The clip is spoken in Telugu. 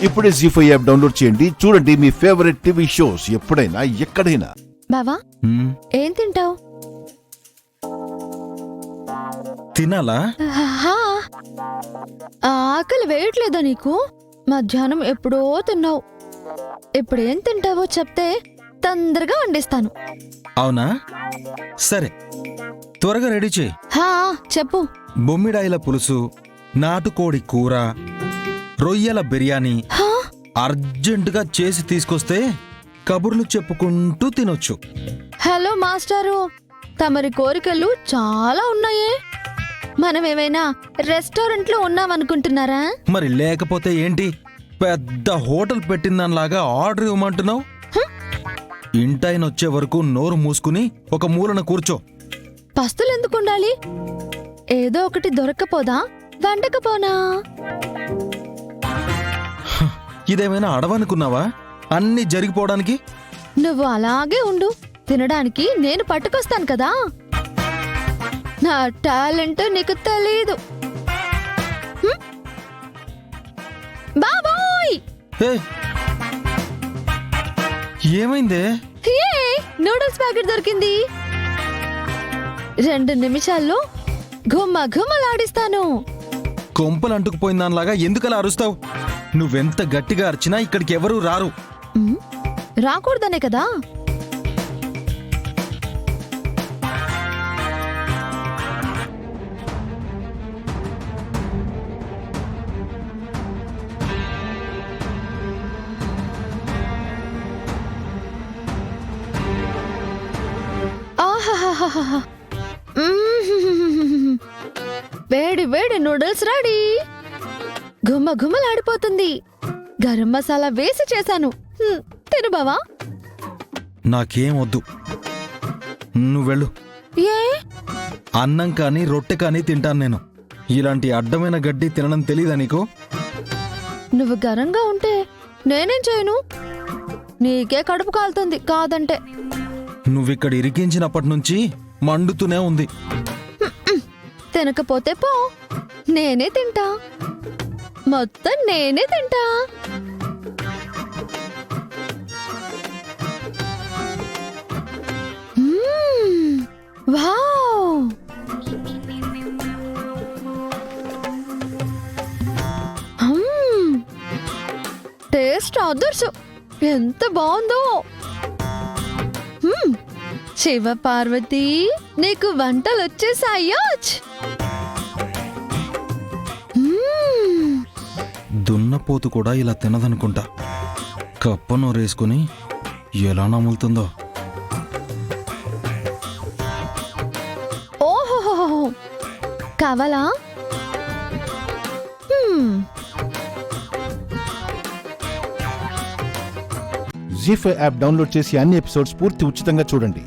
ఇప్పుడే జీ5 యాప్ డౌన్లోడ్ చేయండి. చూడండి మీ ఫేవరెట్ టీవీ షోస్ ఎప్పుడైనా ఎక్కడైనా. బావా ఏం తింటావు? తినాలా? ఆకలి వేయట్లేదా నీకు? మధ్యాహ్నం ఎప్పుడో తిన్నావు. ఇప్పుడేం తింటావో చెప్తే తొందరగా వండిస్తాను. అవునా, సరే త్వరగా రెడీ చేయి. చెప్పు. బొమ్మిడాయిల పులుసు, నాటుకోడి కూర, రొయ్యల బిర్యానీ అర్జెంటుగా చేసి తీసుకొస్తే కబుర్లు చెప్పుకుంటూ తినొచ్చు. హలో మాస్టారు, తమరి కోరికలు చాలా ఉన్నాయే. మనం ఏమైనా రెస్టారెంట్లో ఉన్నామనుకుంటున్నారా? మరి లేకపోతే ఏంటి, పెద్ద హోటల్ పెట్టిందానిలాగా ఆర్డర్ ఇవ్వమంటున్నావు? ఇంటాయన వచ్చే వరకు నోరు మూసుకుని ఒక మూలన కూర్చో. పస్తులెందుకు ఉండాలి? ఏదో ఒకటి దొరక్కపోదా? వండకపోనా? ఇదేమైనా అడవనుకున్నావా అన్నీ జరిగిపోవడానికి? నువ్వు అలాగే ఉండు, తినడానికి నేను పట్టుకొస్తాను కదా. నా టాలెంట్ నీకు తెలీదు. బాబోయ్! ఏమైందే? నూడిల్స్ ప్యాకెట్ దొరికింది. 2 నిమిషాల్లో ఘుమ్మ ఘుమ్మలాడిస్తాను. కొంపలు అంటుకుపోయిందానిలాగా ఎందుకలా అరుస్తావు? నువ్వెంత గట్టిగా అరిచినా ఇక్కడికి ఎవరూ రారు. రాకూడదనే కదా. ఆహాహాహాహా. వేడి వేడి నూడిల్స్ రెడీ. గుమ్మ గుమ్మలాడిపోతుంది. గరం మసాలా వేసి చేశాను. తిను బావా. నాకేం వద్దు, నువ్వెళ్ళు. ఏ? అన్నం కానీ రొట్టె కానీ తింటాను నేను. ఇలాంటి అడ్డమైన గడ్డి తినడం తెలీదా నీకు? నువ్వు గరంగా ఉంటే నేనేం చేయను? నీకే కడుపు కాలుతుంది కాదంటే. నువ్విక్కడ ఇరికించినప్పటి నుంచి మండుతూనే ఉంది. తినకపోతే పో, నేనే తింటా. మొత్తం నేనే తింటా. వావ్! టేస్ట్ అదర్సు, ఎంత బాగుందో. శివ పార్వతి, నీకు వంటలు వచ్చేసాయోచ్. దున్నపోతు కూడా ఇలా తినదనుకుంటా. కప్ప నోరేసుకుని ఎలా నములుతుందో. ఓహో, కావాలా? జీ5 యాప్ డౌన్లోడ్ చేసి అన్ని ఎపిసోడ్స్ పూర్తి ఉచితంగా చూడండి.